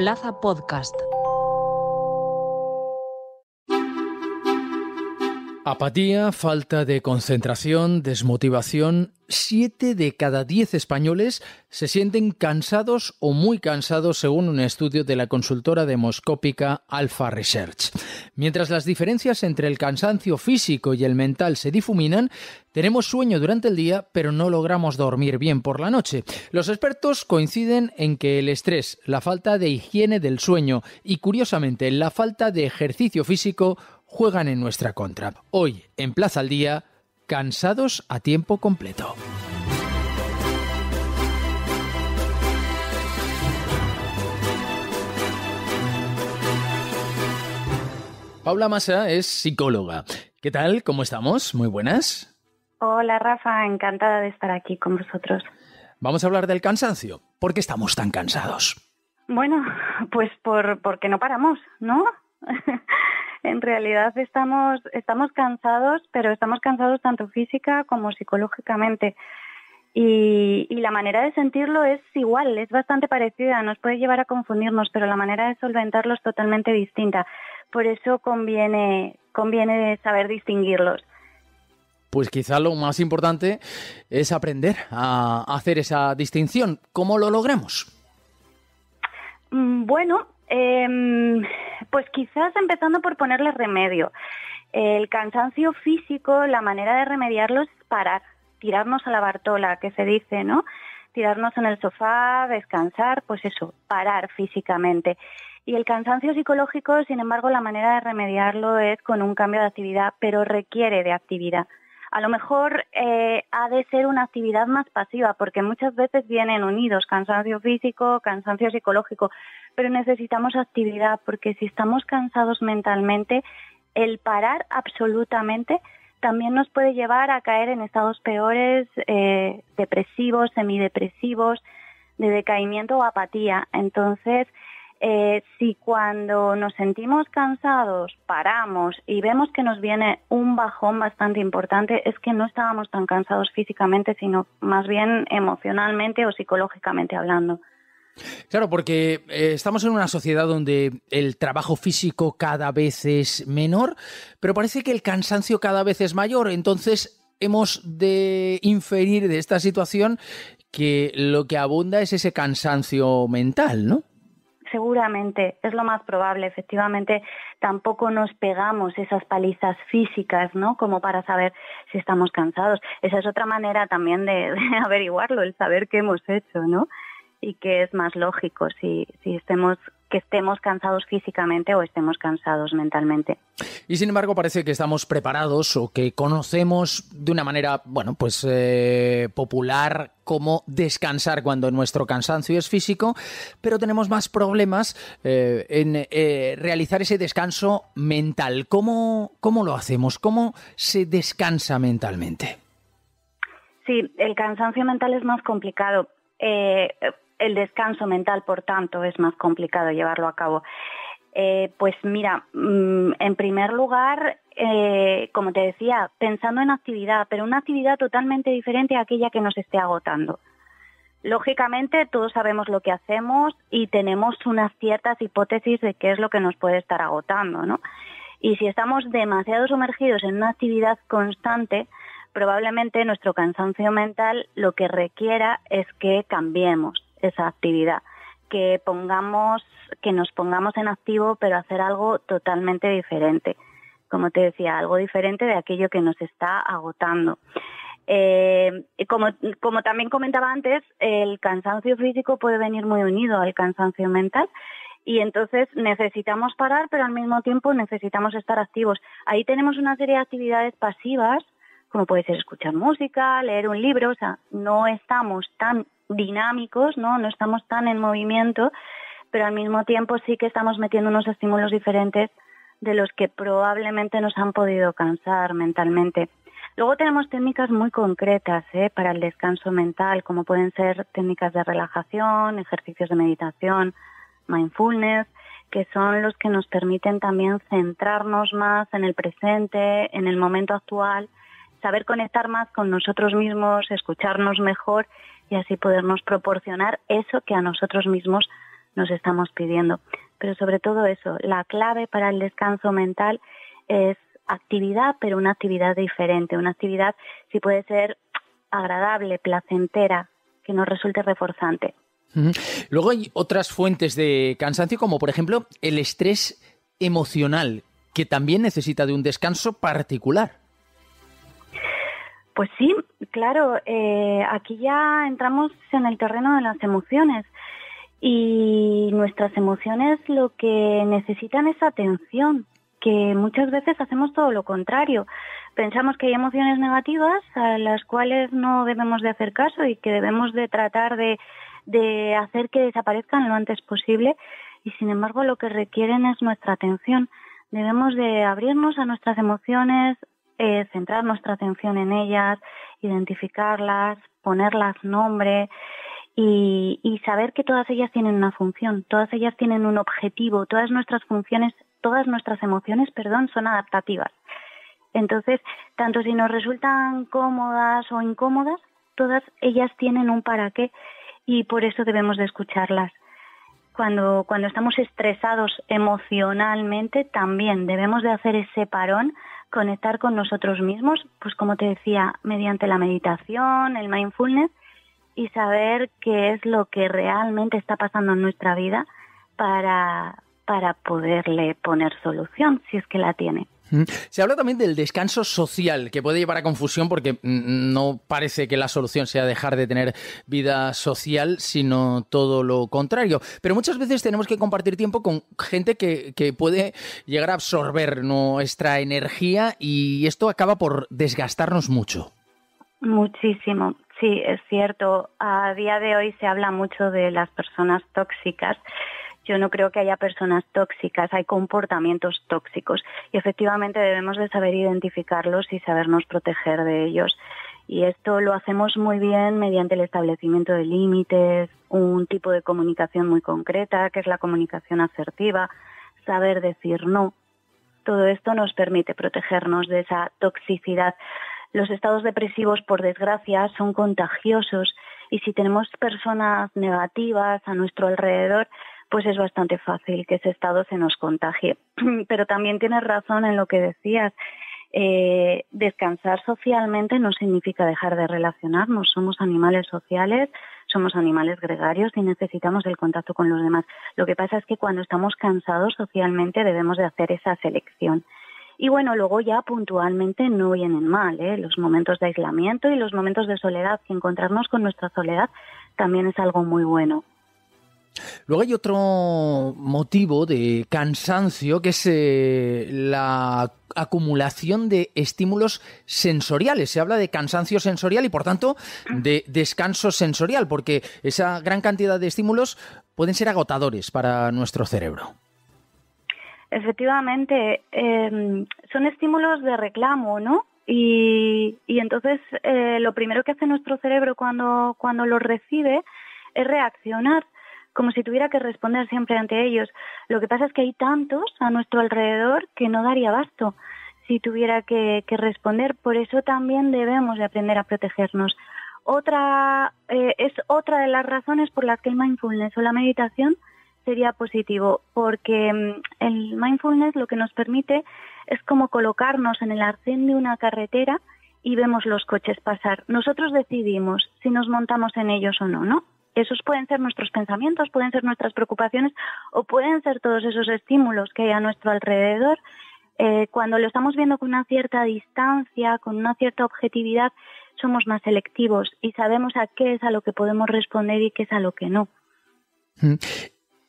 Plaza Podcast. Apatía, falta de concentración, desmotivación. 7 de cada 10 españoles se sienten cansados o muy cansados según un estudio de la consultora demoscópica Alpha Research. Mientras las diferencias entre el cansancio físico y el mental se difuminan, tenemos sueño durante el día, pero no logramos dormir bien por la noche. Los expertos coinciden en que el estrés, la falta de higiene del sueño y, curiosamente, la falta de ejercicio físico juegan en nuestra contra. Hoy, en Plaza al Día, cansados a tiempo completo. Paula Massa es psicóloga. ¿Qué tal? ¿Cómo estamos? Muy buenas. Hola Rafa, encantada de estar aquí con vosotros. Vamos a hablar del cansancio. ¿Por qué estamos tan cansados? Bueno, pues porque no paramos, ¿no? En realidad estamos cansados, pero estamos cansados tanto física como psicológicamente. Y la manera de sentirlo es igual, es bastante parecida, nos puede llevar a confundirnos, pero la manera de solventarlo es totalmente distinta. Por eso conviene saber distinguirlos. Pues quizá lo más importante es aprender a hacer esa distinción. ¿Cómo lo logramos? Bueno, pues quizás empezando por ponerle remedio. El cansancio físico, la manera de remediarlo es parar, tirarnos a la Bartola, que se dice, ¿no? Tirarnos en el sofá, descansar, pues eso, parar físicamente. Y el cansancio psicológico, sin embargo, la manera de remediarlo es con un cambio de actividad, pero requiere de actividad. A lo mejor ha de ser una actividad más pasiva, porque muchas veces vienen unidos, cansancio físico, cansancio psicológico, pero necesitamos actividad, porque si estamos cansados mentalmente, el parar absolutamente también nos puede llevar a caer en estados peores, depresivos, semidepresivos, de decaimiento o apatía. Entonces, si cuando nos sentimos cansados paramos y vemos que nos viene un bajón bastante importante, es que no estábamos tan cansados físicamente, sino más bien emocionalmente o psicológicamente hablando. Claro, porque estamos en una sociedad donde el trabajo físico cada vez es menor, pero parece que el cansancio cada vez es mayor. Entonces hemos de inferir de esta situación que lo que abunda es ese cansancio mental, ¿no? Seguramente, es lo más probable. Efectivamente, tampoco nos pegamos esas palizas físicas, ¿no? Como para saber si estamos cansados. Esa es otra manera también de averiguarlo, el saber qué hemos hecho, ¿no? Y que es más lógico que estemos cansados físicamente o estemos cansados mentalmente. Y sin embargo parece que estamos preparados o que conocemos de una manera, popular cómo descansar cuando nuestro cansancio es físico, pero tenemos más problemas en realizar ese descanso mental. ¿Cómo lo hacemos? ¿Cómo se descansa mentalmente? Sí, el cansancio mental es más complicado. El descanso mental, por tanto, es más complicado llevarlo a cabo. Pues mira, en primer lugar, como te decía, pensando en actividad, pero una actividad totalmente diferente a aquella que nos esté agotando. Lógicamente, todos sabemos lo que hacemos y tenemos unas ciertas hipótesis de qué es lo que nos puede estar agotando, ¿no? Y si estamos demasiado sumergidos en una actividad constante, probablemente nuestro cansancio mental lo que requiera es que cambiemos esa actividad, que nos pongamos en activo, pero hacer algo totalmente diferente. Como te decía, algo diferente de aquello que nos está agotando. Como también comentaba antes, el cansancio físico puede venir muy unido al cansancio mental y entonces necesitamos parar, pero al mismo tiempo necesitamos estar activos. Ahí tenemos una serie de actividades pasivas, como puede ser escuchar música, leer un libro, o sea, no estamos tan dinámicos, no estamos tan en movimiento, pero al mismo tiempo sí que estamos metiendo unos estímulos diferentes de los que probablemente nos han podido cansar mentalmente. Luego tenemos técnicas muy concretas para el descanso mental, como pueden ser técnicas de relajación, ejercicios de meditación, mindfulness, que son los que nos permiten también centrarnos más en el presente, en el momento actual, saber conectar más con nosotros mismos, escucharnos mejor y así podernos proporcionar eso que a nosotros mismos nos estamos pidiendo. Pero sobre todo eso, la clave para el descanso mental es actividad, pero una actividad diferente, una actividad si puede ser agradable, placentera, que nos resulte reforzante. Luego hay otras fuentes de cansancio, como por ejemplo el estrés emocional, que también necesita de un descanso particular. Pues sí, claro, aquí ya entramos en el terreno de las emociones y nuestras emociones lo que necesitan es atención, que muchas veces hacemos todo lo contrario. Pensamos que hay emociones negativas a las cuales no debemos de hacer caso y que debemos de tratar de hacer que desaparezcan lo antes posible y sin embargo lo que requieren es nuestra atención. Debemos de abrirnos a nuestras emociones, centrar nuestra atención en ellas, identificarlas, ponerlas nombre y saber que todas ellas tienen una función, todas ellas tienen un objetivo, todas nuestras emociones, son adaptativas. Entonces, tanto si nos resultan cómodas o incómodas, todas ellas tienen un para qué y por eso debemos de escucharlas. Cuando estamos estresados emocionalmente, también debemos de hacer ese parón, conectar con nosotros mismos, pues como te decía, mediante la meditación, el mindfulness, y saber qué es lo que realmente está pasando en nuestra vida para poderle poner solución, si es que la tiene. Se habla también del descanso social, que puede llevar a confusión porque no parece que la solución sea dejar de tener vida social, sino todo lo contrario. Pero muchas veces tenemos que compartir tiempo con gente que puede llegar a absorber nuestra energía y esto acaba por desgastarnos mucho. Muchísimo, sí, es cierto. A día de hoy se habla mucho de las personas tóxicas. Yo no creo que haya personas tóxicas, hay comportamientos tóxicos y efectivamente debemos de saber identificarlos y sabernos proteger de ellos. Y esto lo hacemos muy bien mediante el establecimiento de límites, un tipo de comunicación muy concreta, que es la comunicación asertiva, saber decir no. Todo esto nos permite protegernos de esa toxicidad. Los estados depresivos, por desgracia, son contagiosos y si tenemos personas negativas a nuestro alrededor, pues es bastante fácil que ese estado se nos contagie. Pero también tienes razón en lo que decías. Descansar socialmente no significa dejar de relacionarnos. Somos animales sociales, somos animales gregarios y necesitamos el contacto con los demás. Lo que pasa es que cuando estamos cansados socialmente debemos de hacer esa selección. Y bueno, luego ya puntualmente no vienen mal, los momentos de aislamiento y los momentos de soledad, que encontrarnos con nuestra soledad también es algo muy bueno. Luego hay otro motivo de cansancio que es la acumulación de estímulos sensoriales. Se habla de cansancio sensorial y, por tanto, de descanso sensorial, porque esa gran cantidad de estímulos pueden ser agotadores para nuestro cerebro. Efectivamente, son estímulos de reclamo, ¿no? Y entonces lo primero que hace nuestro cerebro cuando los recibe es reaccionar, como si tuviera que responder siempre ante ellos. Lo que pasa es que hay tantos a nuestro alrededor que no daría abasto si tuviera que responder. Por eso también debemos de aprender a protegernos. Es otra de las razones por las que el mindfulness o la meditación sería positivo, porque el mindfulness lo que nos permite es como colocarnos en el arcén de una carretera y vemos los coches pasar. Nosotros decidimos si nos montamos en ellos o no, ¿no? Esos pueden ser nuestros pensamientos, pueden ser nuestras preocupaciones o pueden ser todos esos estímulos que hay a nuestro alrededor. Cuando lo estamos viendo con una cierta distancia, con una cierta objetividad, somos más selectivos y sabemos a qué es a lo que podemos responder y qué es a lo que no.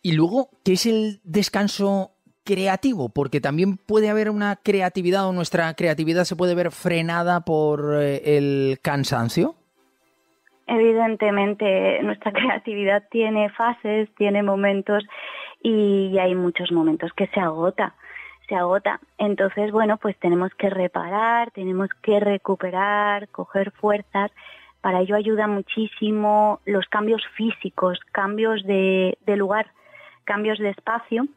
Y luego, ¿qué es el descanso creativo? Porque también puede haber una creatividad o nuestra creatividad se puede ver frenada por el cansancio. Evidentemente, nuestra creatividad tiene fases, tiene momentos y hay muchos momentos que se agota. Entonces, bueno, pues tenemos que reparar, tenemos que recuperar, coger fuerzas. Para ello ayuda muchísimo los cambios físicos, cambios de lugar, cambios de espacio,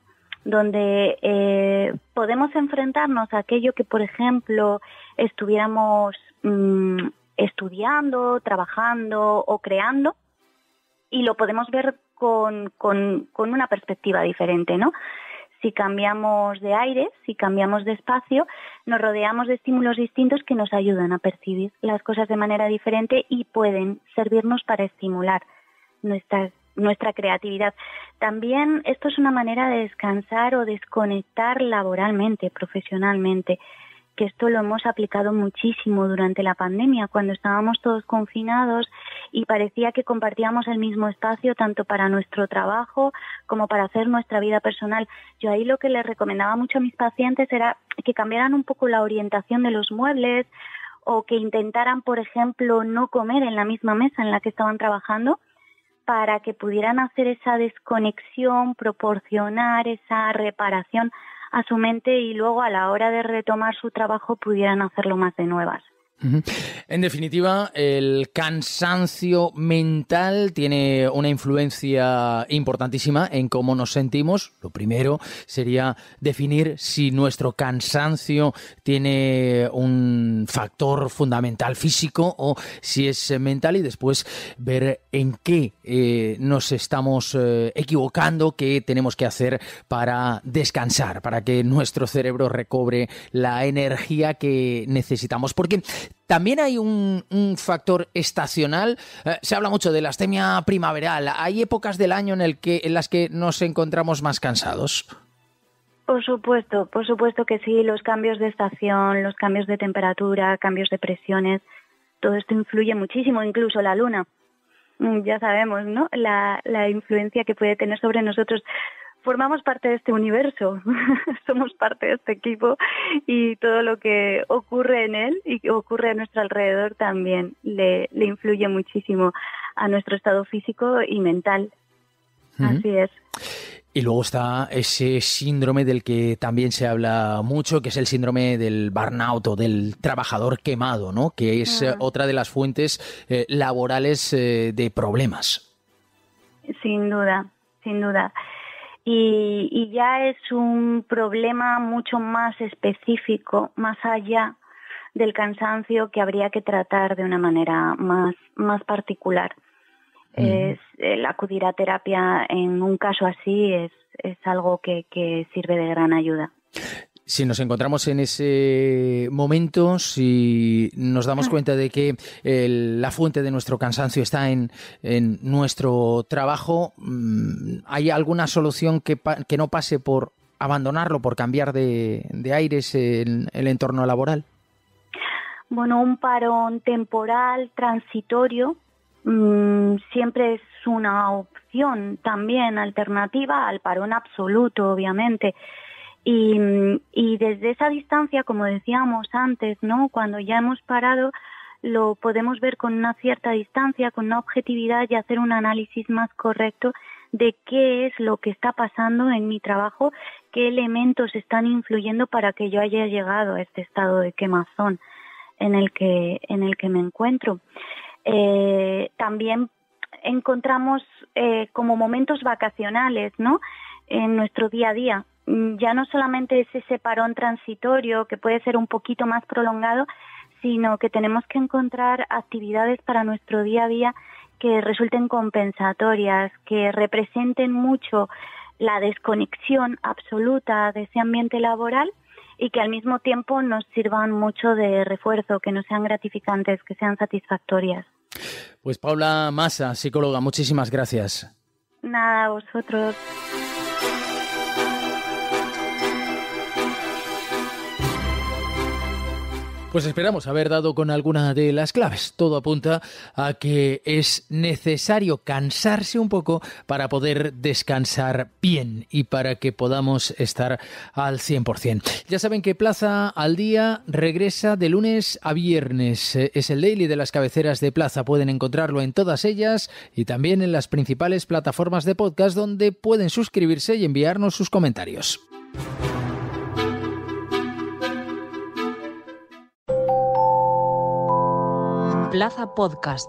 donde podemos enfrentarnos a aquello que, por ejemplo, estuviéramos estudiando, trabajando o creando, y lo podemos ver con una perspectiva diferente, ¿no? Si cambiamos de aire, si cambiamos de espacio, nos rodeamos de estímulos distintos que nos ayudan a percibir las cosas de manera diferente y pueden servirnos para estimular nuestra creatividad. También esto es una manera de descansar o desconectar laboralmente, profesionalmente, que esto lo hemos aplicado muchísimo durante la pandemia, cuando estábamos todos confinados y parecía que compartíamos el mismo espacio tanto para nuestro trabajo como para hacer nuestra vida personal. Yo ahí lo que les recomendaba mucho a mis pacientes era que cambiaran un poco la orientación de los muebles o que intentaran, por ejemplo, no comer en la misma mesa en la que estaban trabajando, para que pudieran hacer esa desconexión, proporcionar esa reparación a su mente y luego a la hora de retomar su trabajo pudieran hacerlo más de nuevas. En definitiva, el cansancio mental tiene una influencia importantísima en cómo nos sentimos. Lo primero sería definir si nuestro cansancio tiene un factor fundamental físico o si es mental y después ver en qué nos estamos equivocando, qué tenemos que hacer para descansar, para que nuestro cerebro recobre la energía que necesitamos. Porque también hay un factor estacional. Se habla mucho de la astemia primaveral. ¿Hay épocas del año en las que nos encontramos más cansados? Por supuesto que sí. Los cambios de estación, los cambios de temperatura, cambios de presiones, todo esto influye muchísimo, incluso la luna. Ya sabemos, ¿no? La influencia que puede tener sobre nosotros. Formamos parte de este universo, somos parte de este equipo y todo lo que ocurre en él y que ocurre a nuestro alrededor también le influye muchísimo a nuestro estado físico y mental. Así es. Y luego está ese síndrome del que también se habla mucho, que es el síndrome del burnout o del trabajador quemado, ¿no? Que es otra de las fuentes laborales de problemas. Sin duda. Y ya es un problema mucho más específico, más allá del cansancio, que habría que tratar de una manera más particular. El acudir a terapia en un caso así es algo que sirve de gran ayuda. Si nos encontramos en ese momento, si nos damos cuenta de que la fuente de nuestro cansancio está en nuestro trabajo, ¿hay alguna solución que no pase por abandonarlo, por cambiar de aires en el entorno laboral? Bueno, un parón temporal, transitorio, siempre es una opción también alternativa al parón absoluto, obviamente. Y desde esa distancia, como decíamos antes, ¿no? Cuando ya hemos parado, lo podemos ver con una cierta distancia, con una objetividad y hacer un análisis más correcto de qué es lo que está pasando en mi trabajo, qué elementos están influyendo para que yo haya llegado a este estado de quemazón en el que me encuentro. También encontramos como momentos vacacionales, ¿no? En nuestro día a día. Ya no solamente es ese parón transitorio que puede ser un poquito más prolongado, sino que tenemos que encontrar actividades para nuestro día a día que resulten compensatorias, que representen mucho la desconexión absoluta de ese ambiente laboral y que al mismo tiempo nos sirvan mucho de refuerzo, que no sean gratificantes, que sean satisfactorias. Pues Paula Massa, psicóloga, muchísimas gracias. Nada, a vosotros. Pues esperamos haber dado con alguna de las claves. Todo apunta a que es necesario cansarse un poco para poder descansar bien y para que podamos estar al 100%. Ya saben que Plaza al Día regresa de lunes a viernes. Es el daily de las cabeceras de Plaza. Pueden encontrarlo en todas ellas y también en las principales plataformas de podcast donde pueden suscribirse y enviarnos sus comentarios. Plaza Podcast.